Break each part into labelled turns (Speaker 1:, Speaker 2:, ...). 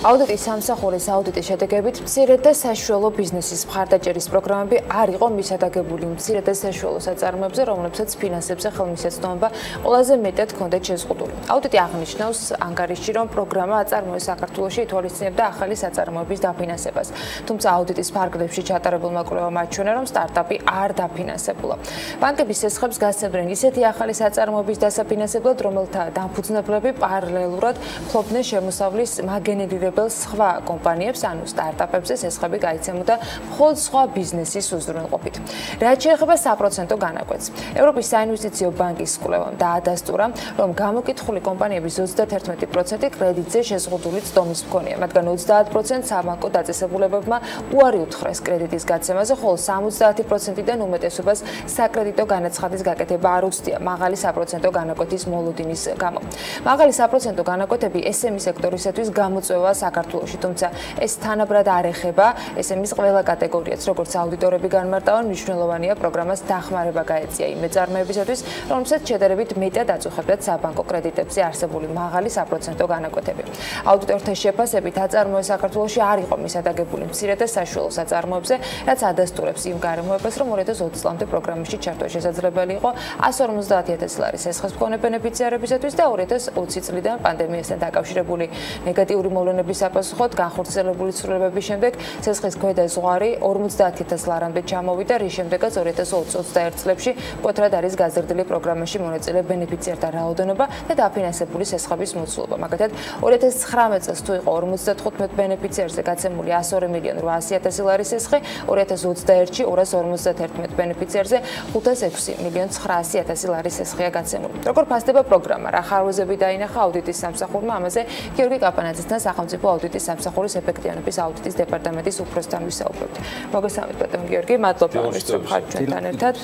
Speaker 1: აუდიტის სამსახურის აუდიტის შედეგებით მცირე და საშუალო ბიზნესის მხარდაჭერის პროგრამები არ იყო მისადაგებული მცირე და საშუალო საწარმოებზე, რომლებსაც ფინანსებზე ხელმისაწვდომობა ყველაზე მეტად ჰქონდათ შეზღუდული. აუდიტი აღნიშნავს ანგარიშში, რომ პროგრამა აწარმოეს საქართველოში ითვალისწინებდა ახალი საწარმოების დაფინანსებას. თუმცა აუდიტის ფარგლებში ჩატარებულმა კვლევამ აჩვენა, რომ სტარტაპი არ დაფინანსებულა. ბანკების სესხებს გასცემდნენ ისეთი ახალი საწარმოების დასაფინანსებლად, რომელთა დამფუძნებლები პარალელურად ფლობდნენ შემოსავლის მაგენერირებელ სხვა კომპანიებს, ანუ სტარტაპებზე სესხები გაიცემოდა მხოლოდ სხვა ბიზნესის უზრუნველყოფით. რაც შეეხება საპროცენტო განაკვეთს, ევროპის საინვესტიციო ბანკის კვლევამ დაადასტურა, რომ გამოკითხული კომპანიების 31% კრედიტზე შეზღუდული წდომის მქონია, მათგან 30% საბანკო დაწესებულებებმა უარი უთხრეს კრედიტის გაცემაზე, ხოლო 70%-დან უმეტესობას საკრედიტო განაცხადის გაკეთება არ უცდია მაღალი საპროცენტო განაკვეთის მოლოდინის გამო. მაღალი საპროცენტო განაკვეთები SME სექტორისათვის გამოწვევა საქართველოში, თუმცა ეს თანაბრად არ ეხება SME-ის ყველა კატეგორიას, როგორც აუდიტორები განმარტავენ, მნიშვნელოვანია პროგრამას დახმარება გაეწია იმ მეწარმეებისათვის, რომლებსაც შედარებით მეტად აწუხებდათ საბანკო კრედიტებზე არსებული მაღალი საპროცენტო განაკვეთები. აუდიტორთა შეფასებით აწარმოე საქართველოში არ იყო მისადაგებული მცირე და საშუალო საწარმოებზე, რაც ადასტურებს იმ გარემოებას, რომ 2020 წლამდე პროგრამაში ჩართვა შესაძლებელი იყო 150.000 ლარის სესხის მქონე ბენეფიციარებისათვის და 2020 წლიდან პანდემიასთან დაკავშირებული ნეგატიური მოვლენების საპასუხოდ განხორციელებული ცვლილებების შემდეგ სესხის ქვედა ზღვარი 50.000 ლარამდე ჩამოვიდა, რის შემდეგაც 2020-21 წლებში მკვეთრად არის გაზრდილი პროგრამაში მონაწილე ბენეფიციართა რაოდენობა და დაფინანსებული სესხების მოცულობა. მაგალითად, 2019 წელს თუ იყო 55 ბენეფიციარზე გაცემული 102.800.000 ლარის სესხი, 2021-ში 251 ბენეფიციარზე 506.900.000 ლარის სესხია გაცემული. როგორ ფასდება პროგრამა? რა ხარვეზები დაინახა აუდიტის სამსახურმა? ამაზე გიორგი კაპანაძესთან სახელმწიფო აუდიტის სამსახურის ეფექტიანობის აუდიტის დეპარტამენტის უფროსთან ვისაუბრებთ. მოგესალმებით, ბატონო გიორგი, მადლობა რომ ხართ ჩვენთან ერთად.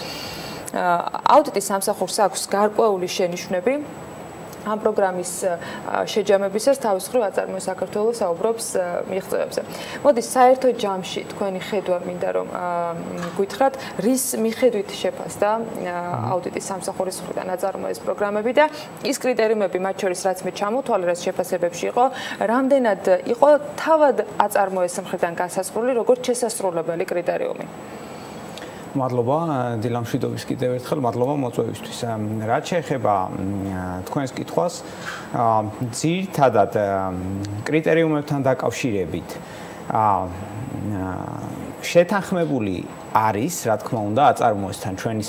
Speaker 1: აუდიტის სამსახურს აქვს გარკვეული შენიშვნები. ამ პროგრამის შეჯამებისას თავის მხრივ აწარმოე საქართველოს საუბრობს მიღწევებზე. მოდი საერთო ჯამში თქვენი ხედვა მინდა რომ გითხრათ, რის მიხედვით შეფასდა აუდიტის სამსახურის მხრიდან აწარმოეს პროგრამები და ის კრიტერიუმები, მათ შორის რაც მე ჩამოთვალე, რაც შეფასებებში იყო, რამდენად იყო თავად აწარმოეს მხრიდან განსაზღვრული, როგორც შესასრულებელი კრიტერიუმი.
Speaker 2: მადლობა დილამ შვიდობის კიდევ ერთხელ, მადლობა მოწვევისთვის. რაც შეეხება თქვენს კითხვას, ძირითადად კრიტერიუმებთან დაკავშირებით შეთანხმებული არის, რა თქმა უნდა, აწარმოესთან ჩვენი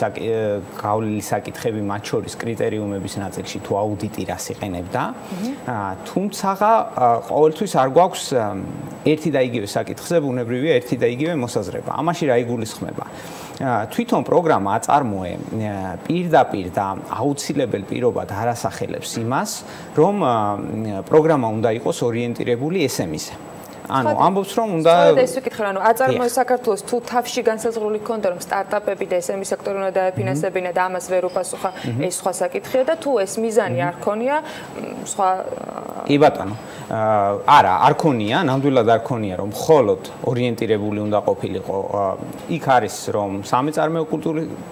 Speaker 2: გავლილი საკითხები, მათ შორის კრიტერიუმების ნაწილში თუ აუდიტი რას იყენებდა, თუმცა ყოველთვის არ გვაქვს ერთი და იგივე საკითხზე ბუნებრივია ერთი და იგივე მოსაზრება. ამაში რა იგულისხმება? თვითონ პროგრამა აწარმოე პირდაპირ და აუცილებელ პირობად არ ასახელებს იმას, რომ პროგრამა უნდა იყოს ორიენტირებული SME-ზე. ანუ ამბობს რომ უნდა
Speaker 1: ეს ვიკითხე, ანუ აწარმოე საქართველოს თუ თავში განსაზღვრული ქონდა რომ სტარტაპები და SME სექტორი უნდა დაეფინანსებინა და ამას ვერ უპასუხა, ეს სხვა საკითხია და თუ ეს მიზანი არ ქონია, სხვა
Speaker 2: კი ბატონო. არა, არ ქონია, ნამდვილად არ ქონია რომ მხოლოდ ორიენტირებული უნდა ყოფილიყო. იქ არის რომ სამეწარმეო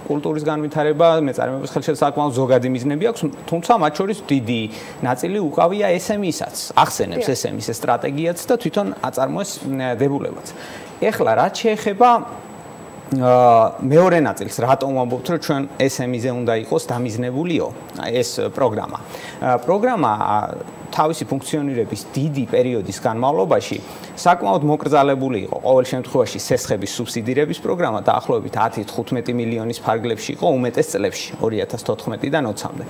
Speaker 2: კულტურის განვითარება, მეწარმეობის ხელშესაქმნელად ზოგადი მიზნები აქვს, თუმცა მათ შორის დიდი ნაწილი უკავია SME-საც, ახსენებს SME-ის სტრატეგიაც და თვითონ აწარმოეს დებულებაც. ეხლა რაც შეეხება მეორე ნაწილს, რატომ ვამბობთ, რომ ჩვენ SME-ზე უნდა იყოს დამიზნებულიო ეს პროგრამა. პროგრამა თავისი ფუნქციონირების დიდი პერიოდის განმავლობაში საკმაოდ მოკრძალებული იყო. ყოველ შემთხვევაში სესხების სუბსიდირების პროგრამა დაახლოებით 10-15 მილიონის ფარგლებში იყო უმეტეს წლებში 2014-დან 2020-მდე.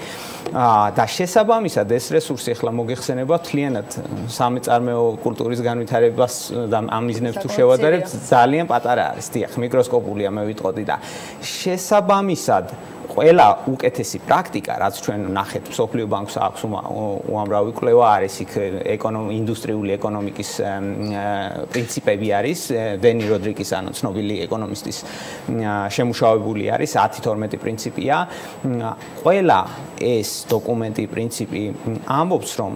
Speaker 2: და შესაბამისად ეს რესურსი ახლა მოგეხსენება მთლიანად სამეწარმეო კულტურის განვითარებას და ამ მიზნებს თუ შევადარებთ, ძალიან პატარა არის. დიახ, მიკროსკოპულია მე ვიტყოდი და შესაბამისად ყველა უკეთესი პრაქტიკა, რაც ჩვენ ნახეთ, მსოფლიო ბანკს აქვს უამრავი კვლევა არის იქ ინდუსტრიული ეკონომიკის პრინციპები არის, დენი როდრიგის ანუ ცნობილი ეკონომისტის შემუშავებული არის 10-12 პრინციპია. ყველა ეს დოკუმენტი, პრინციპი ამბობს, რომ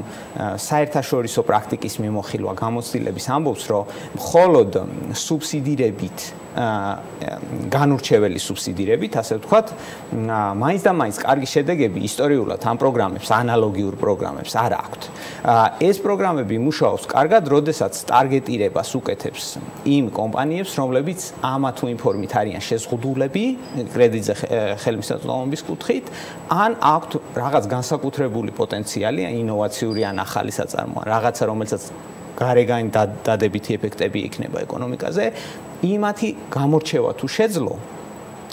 Speaker 2: საერთაშორისო პრაქტიკის მიმოხილვა, გამოცდილების ამბობს, რომ მხოლოდ სუბსიდირებით განურჩეველი სუბსიდირებით, ასე ვთქვათ, მაინც და მაინც კარგი შედეგები ისტორიულად ამ პროგრამებს, ანალოგიურ პროგრამებს არ აქვთ. ეს პროგრამები მუშაობს კარგად, როდესაც ტარგეტირებას უკეთებს იმ კომპანიებს, რომლებიც ამა თუ იმ ფორმით არიან შეზღუდულები კრედიტზე ხელმისაწვდომობის კუთხით, ან აქვთ რაღაც განსაკუთრებული პოტენციალი, ინოვაციური ან ახალი საწარმო, რაღაცა, რომელსაც გარეგანი დადებითი ეფექტები იქნება ეკონომიკაზე, იმათი გამორჩევა თუ შეძლო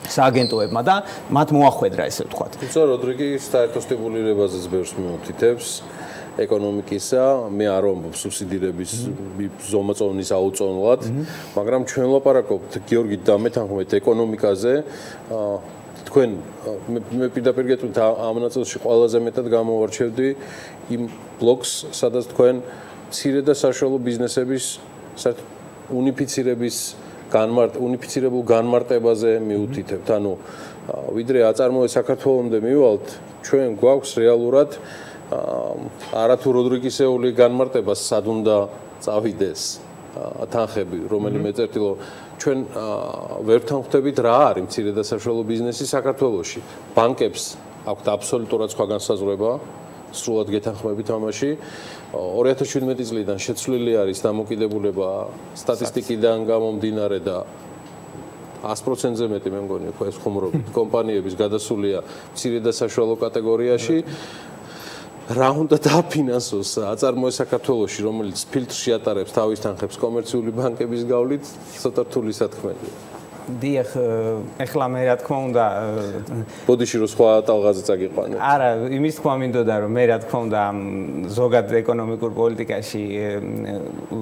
Speaker 2: სააგენტოებმა და მათ მოახვედრა, ესე ვთქვათ.
Speaker 3: თუმცა როდრიგი საერთო სტიმულირებაზეც ბევრს მიუთითებს ეკონომიკისა, მე არ ვამბობ სუბსიდირების ზომაწოვნის აუწონლად, მაგრამ ჩვენ ვლაპარაკობთ გიორგი და მეთანხმებით ეკონომიკაზე, თქვენ მე პირდაპირ გეტყვით ამ ნაწილში ყველაზე მეტად გამოვარჩევდი იმ ბლოკს, სადაც თქვენ მცირე და საშუალო ბიზნესების უნიფიცირებულ განმარტებაზე მიუთითებთ. ანუ ვიდრე აწარმოე საქართველოსამდე მივალთ, ჩვენ გვაქვს რეალურად არათუ როდრიგისეული განმარტება სად უნდა წავიდეს თანხები, რომელიმე წერტილო ჩვენ ვერ თანხმდებით რა არის მცირე და საშუალო ბიზნესი საქართველოში. ბანკებს აქვთ აბსოლუტურად სხვა განსაზღვრება, სრულად გეთანხმებით ამაში. 2017 წლიდან შეცვლილი არის დამოკიდებულება სტატისტიკიდან გამომდინარე და 100%-ზე მეტი მე მგონი ეს ხუმრობით კომპანიების გადასულია მცირე და საშუალო კატეგორიაში. რა უნდა დაფინანსოს აწარმოე საქართველოში, რომელიც ფილტრში ატარებს თავის თანხებს კომერციული ბანკების გავლით, ცოტა რთული სათქმელია.
Speaker 2: დიახ, ეხლა მე რა თქმა უნდა
Speaker 3: ბოდიში რო სხვა ტალღაზე წაგიყვანე.
Speaker 2: არა, იმის თქმა მინდოდა რომ მე რა თქმა უნდა ზოგად ეკონომიკურ პოლიტიკაში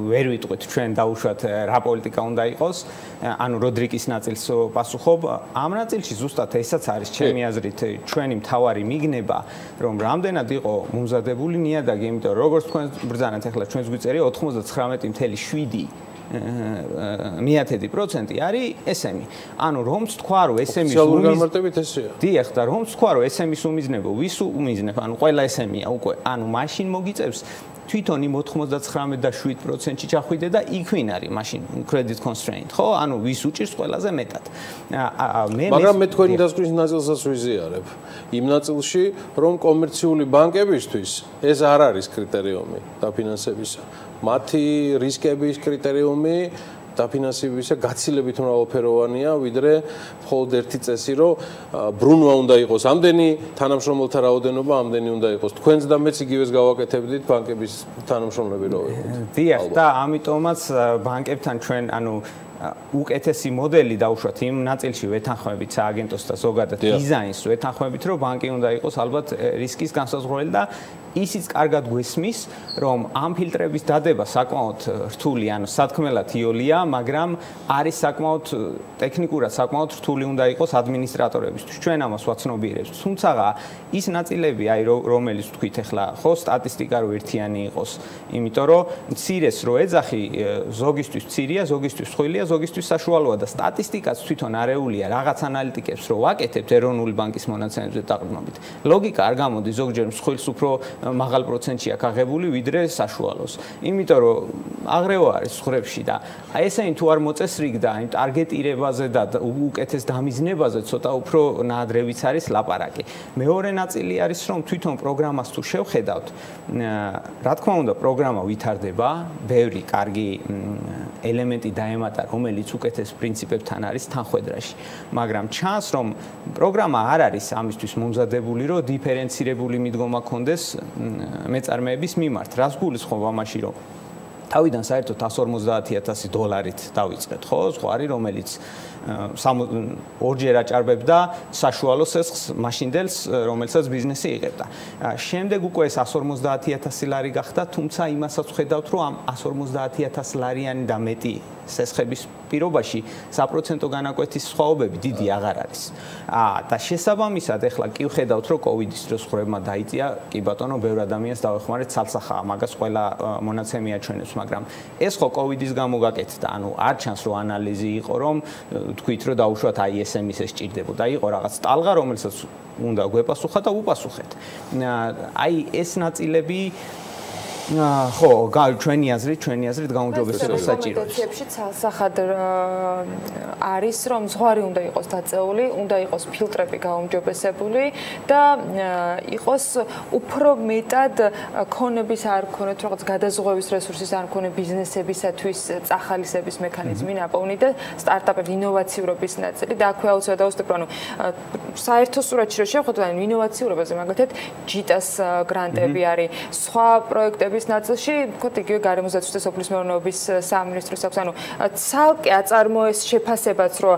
Speaker 2: ვერ ვიტყვით ჩვენ დაუშვათ რა პოლიტიკა უნდა იყოს, ანუ როდრიკის ნაწილს პასუხობ. ამ ნაწილში ზუსტად ესაც არის ჩემი აზრით ჩვენი მთავარი მიგნება, რომ რამდენად იყო მომზადებული ნიადაგი, იმიტომ რომ როგორც თქვენ ბრძანეთ ეხლა ჩვენს გვიწერია 99.7% არის SME. ანუ რომც თქვა რომ SME-ის
Speaker 3: განმარტებით ესეა.
Speaker 2: დიახ, და რომც თქვა რომ SME-ის უმიზნებო, ვის უმიზნებ, ანუ ყველა SME-ია უკვე. ანუ მაშინ მოგიწევს თვითონ იმ 99.7%-ში ჩახვიდე და იქ ვინ არის მაშინ credit constraint, ხო? ანუ ვის უჭირს ყველაზე მეტად.
Speaker 3: მაგრამ მე თქვენი დასკვნის ნაწილსაც ვიზიარებ. იმ ნაწილში, რომ კომერციული ბანკებისთვის ეს არ არის კრიტერიუმი დაფინანსებისა. მათი რისკების კრიტერიუმი დაფინანსებისა გაცილებით მრავალფეროვანია, ვიდრე მხოლოდ ერთი წესი, რომ ბრუნვა უნდა იყოს ამდენი, თანამშრომელთა რაოდენობა ამდენი უნდა იყოს. თქვენც და მეც იგივეს გავაკეთებდით ბანკების თანამშრომლები რო ვიყოთ.
Speaker 2: დიახ, და ამიტომაც ბანკებთან ჩვენ, ანუ უკეთესი მოდელი დაუშვათ იმ ნაწილში ვეთანხმებით სააგენტოს და ზოგადად დიზაინს ვეთანხმებით, რომ ბანკი უნდა იყოს ალბათ რისკის განსაზღვრელი და ისიც კარგად გვესმის, რომ ამ ფილტრების დადება საკმაოდ რთული, ანუ სათქმელად იოლია, მაგრამ არის საკმაოდ ტექნიკურად საკმაოდ რთული უნდა იყოს ადმინისტრატორებისთვის. ჩვენ ამას ვაცნობიერებთ. თუმცა ის ნაწილები, აი რომელიც თქვით ახლა, ხო, სტატისტიკა რო ერთიანი იყოს, იმიტომ რომ მცირეს რო ეძახი, ზოგისთვის მცირეა, ზოგისთვის სხვილია, ზოგისთვის საშუალოა და სტატისტიკაც თვითონ არეულია რაღაც ანალიტიკებს რო ვაკეთებთ ეროვნული ბანკის მონაცემებზე დაყრდნობით. ლოგიკა არ გამოდის ზოგჯერ მსხვილს უფრო მაღალ პროცენტში აქვს აღებული ვიდრე საშუალოს. იმიტომ რომ აღრევა არის ხრებში და აი ესენი თუ არ მოწესრიგდა იმ ტარგეტირებაზე და უკეთეს დამიზნებაზე ცოტა უფრო ნაადრევიც არის ლაპარაკი. მეორე ნაწილი არის რომ თვითონ პროგრამას თუ შევხედავთ, რა თქმა უნდა პროგრამა ვითარდება, ბევრი კარგი ელემენტი დაემატა, რომელიც უკეთეს პრინციპებთან არის თანხwebdriverში. მაგრამ ჩანს რომ პროგრამა არ არის ამისთვის მომზადებული, რომ დიფერენცირებული მიდგომა ქონდეს მეწარმეების მიმართ. რას გულისხმობ ამაში, რომ თავიდან საერთოდ $150,000 დავიწყეთ, ხო? ზღვარი, რომელიც ორჯერ აჭარბებდა საშუალო სესხს მაშინდელს, რომელსაც ბიზნესი იღებდა. შემდეგ უკვე ეს $150,000 გახდა, თუმცა იმასაც ვხედავთ, რომ ამ $150,000 და მეტი სესხების პირობაში საპროცენტო განაკვეთის სხვაობები დიდი აღარ არის. და შესაბამისად, ეხლა კი ვხედავთ, რომ კოვიდის დროს ხრებმა დაიწია, კი ბატონო, ბევრ ადამიანს დავეხმარეთ ცალსახაა, მაგას ყველა მონაცემი აჩვენებს, მაგრამ ეს ხო კოვიდის გამო გაკეთდა, ანუ არ ჩანს, რომ ანალიზი იყო, რომ თქვით, რომ დაუშვათ აი SME-ს ეს ჭირდებოდა, იყო რაღაც ტალღა, რომელსაც უნდა გვეპასუხა და უპასუხეთ. აი ეს ნაწილები ხო, ჩვენი აზრით გაუმჯობესება საჭიროა.
Speaker 1: რეკომენდაციებში ცალსახად არის, რომ ზღვარი უნდა იყოს დაწეული, უნდა იყოს ფილტრები გაუმჯობესებული და იყოს უფრო მეტად ქონების არ ქონოთ, რაღაც გადაზღვევის რესურსის არ ქონე ბიზნესებისათვის წახალისების მექანიზმი ნაპოვნი და სტარტაპების ინოვაციურობის ნაწილი და აქვე აუცილებლად დავუსწრებ, ანუ საერთო სურათში რო შევხვდეთ, ანუ ინოვაციურობაზე მაგალითად ჯიტას გრანტები არის, სხვა პროექტების ნაწილში, ვთქვათ, იგივე გარემოსდაცვის და სოფლის მეურნეობის სამინისტროს აქვს, ანუ ცალკე აწარმოეს შეფასებაც, რომ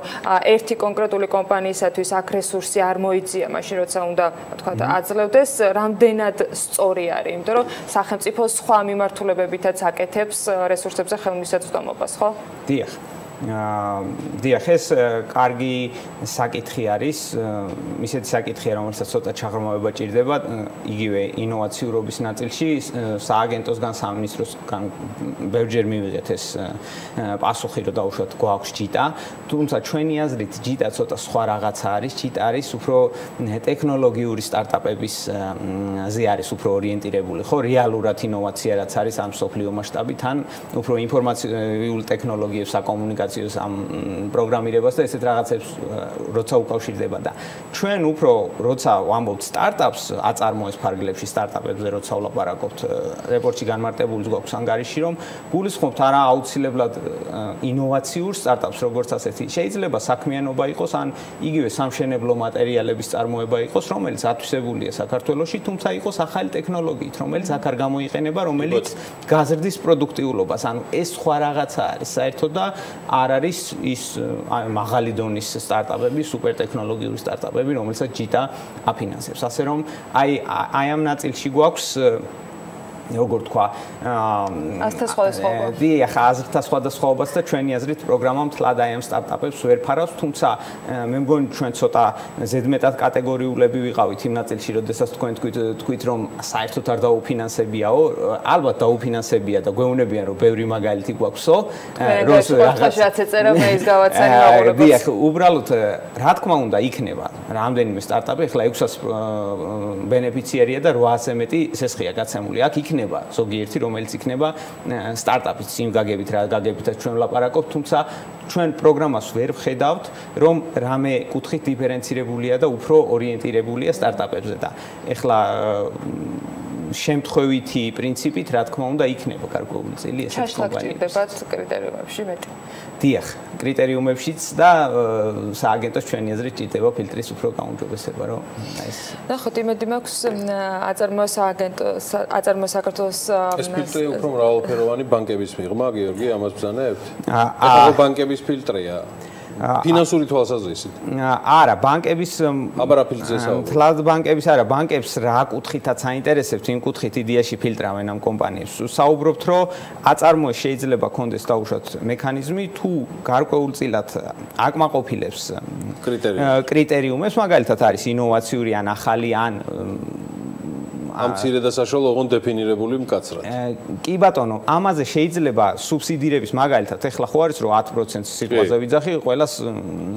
Speaker 1: ერთი კონკრეტული კომპანიისათვის აქ რესურსი არ მოიწია, მაშინ როცა უნდა, ვთქვათ, აძლევდეს, რამდენად სწორი არის, იმიტომ რომ სახელმწიფო სხვა მიმართულებებითაც აკეთებს რესურსებზე ხელმისაწვდომობას, ხო?
Speaker 2: დიახ, ეს კარგი საკითხი არის, ისეთი საკითხია, რომელსაც ცოტა ჩაღრმავება ჭირდება, იგივე ინოვაციურობის ნაწილში, სააგენტოსგან, სამინისტროსგან ბევრჯერ მივიღეთ ეს პასუხი, რომ დაუშვათ გვაქვს ჯიტა, თუმცა ჩვენი აზრით ჯიტა ცოტა სხვა რაღაცა არის, ჯიტა არის უფრო ტექნოლოგიური სტარტაპების ზე არის უფრო ორიენტირებული, ხო, რეალურად ინოვაცია რაც არის ამ სოფლიო მასშტაბით, ან უფრო ინფორმაციულ ტექნოლოგიებს, საკომუნიკაციო ამ პროგრამირებას და ესეთ რაღაცებს როცა უკავშირდება და ჩვენ უფრო როცა ვამბობთ სტარტაპს აწარმოეს ფარგლებში სტარტაპებზე როცა ვლაპარაკობთ რეპორტში განმარტებული გვაქვს ანგარიში რომ გულისხმობთ არა აუცილებლად ინოვაციურ სტარტაპს როგორც ასეთი შეიძლება საქმიანობა იყოს ან იგივე სამშენებლო მატერიალების წარმოება იყოს რომელიც ათვისებულია საქართველოში თუმცა იყოს ახალი ტექნოლოგიით რომელიც აქ არ გამოიყენება რომელიც გაზრდის პროდუქტიულობას ანუ ეს სხვა რაღაცა არის საერთოდ და არ არის ის მაღალი დონის სტარტაპები, სუპერთექნოლოგიური სტარტაპები, რომელსაც ჯიტა აფინანსებს. ასე რომ აი ამ ნაწილში გვაქვს როგორ თქვა
Speaker 1: აზრთა სხვადასხვაობა.
Speaker 2: დიახ, აზრთა სხვადასხვაობას და ჩვენი აზრით პროგრამა მთლად აი ამ სტარტაპებს ვერ ფარავს, თუმცა მე მგონი ჩვენ ცოტა ზედმეტად კატეგორიულები ვიყავით იმ ნაწილში, როდესაც თქვენ თქვით რომ საერთოდ არ დაუფინანსებიაო, ალბათ დაუფინანსებია და გვეუბნებიან რომ ბევრი მაგალითი გვაქვსო,
Speaker 1: რომ რაღაც ეწერა მე ის გავაცანი მაყურებელს.
Speaker 2: დიახ, უბრალოდ რა თქმა უნდა იქნება რამდენიმე სტარტაპი, ახლა 600 ბენეფიციარია და 800-ზე მეტი სესხია გაცემული. აქ იქნება ზოგიერთი რომელიც იქნება სტარტაპის იმ გაგებით რა გაგებითაც ჩვენ ვლაპარაკობთ თუმცა ჩვენ პროგრამას ვერ ვხედავთ რომ რამე კუთხით დიფერენცირებულია და უფრო ორიენტირებულია სტარტაპებზე და ეხლა შემთხვევითი პრინციპით რა თქმა უნდა იქნება გარკვეული წილი ესეთი კომპანიები.
Speaker 1: ჩაშლაკჭირდებათ კრიტერიუმებში მეტი.
Speaker 2: დიახ, კრიტერიუმებშიც და სააგენტოს ჩვენი აზრით ჭირდება ფილტრის უფრო გაუმჯობესება, რომ ეს.
Speaker 1: ნახოთ, იმედი მაქვს აწარმოა სააგენტოს, აწარმოა საქართველოს
Speaker 3: ეს ფილტრი უფრო მრავალფეროვანი ბანკების მიღმა, გიორგი, ამას ბრძანებთ? ახლა ბანკების ფილტრია. ფინანსური თვალსაზრისით.
Speaker 2: არა, ბანკების
Speaker 3: აბა რა ფილტრზე საუბრობთ?
Speaker 2: თლად ბანკების არა, ბანკებს რა კუთხითაც აინტერესებთ, იმ კუთხით იდეაში ფილტრავენ ამ კომპანიებს. საუბრობთ, რომ აწარმოეს შეიძლება კონდეს დაუშვათ მექანიზმი, თუ გარკვეულწილად აკმაყოფილებს კრიტერიუმებს, მაგალითად არის ინოვაციური ან ახალი ან
Speaker 3: ამ მცირე და საშუალო ოღონდ დეფინირებული მკაცრად.
Speaker 2: კი ბატონო, ამაზე შეიძლება სუბსიდირების მაგალითად ეხლა ხო არის რომ 10% სიტყვაზე ვიძახი, ყველას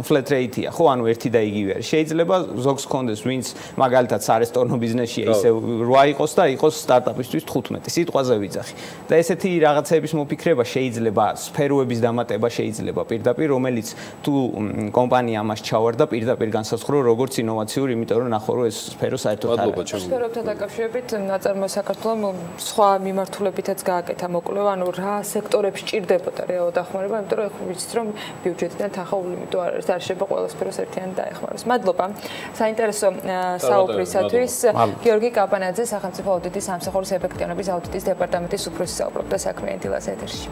Speaker 2: flat rate-ია, ხო, ანუ ერთი და იგივე არის. შეიძლება ზოგს კონდეს, ვინც მაგალითად სარესტორნო ბიზნესია, ისე 8 იყოს და იყოს სტარტაპისთვის 15 სიტყვაზე ვიძახი. და ესეთი რაღაცების მოფიქრება შეიძლება, სფეროების დამატება შეიძლება პირდაპირ, რომელიც თუ კომპანია ამას ჩავარდა პირდაპირ განსაზღვრო როგორც ინოვაციური, იმიტომ რომ ნახო რომ ეს სფერო საერთოდ არ არის.
Speaker 1: სფეროებთან დაკავშირებით აწარმოა საქართველოს სხვა მიმართულებითაც გააკეთა მოკვლევა, ანუ რა სექტორებში ჭირდებოდა რეალურად დახმარება, იმიტომ რომ ეხლა ვიცით რომ ბიუჯეტიდან თანხაული ლიმიტი არ არის, არ შეიძლება ყველა სფეროს ერთიანად დაეხმაროს. მადლობა საინტერესო საუბრისათვის. გიორგი კაპანაძე, სახელმწიფო აუდიტის სამსახურის ეფექტიანობის აუდიტის დეპარტამენტის უფროსი საუბრობდა საქმიანი დილას ეთერში.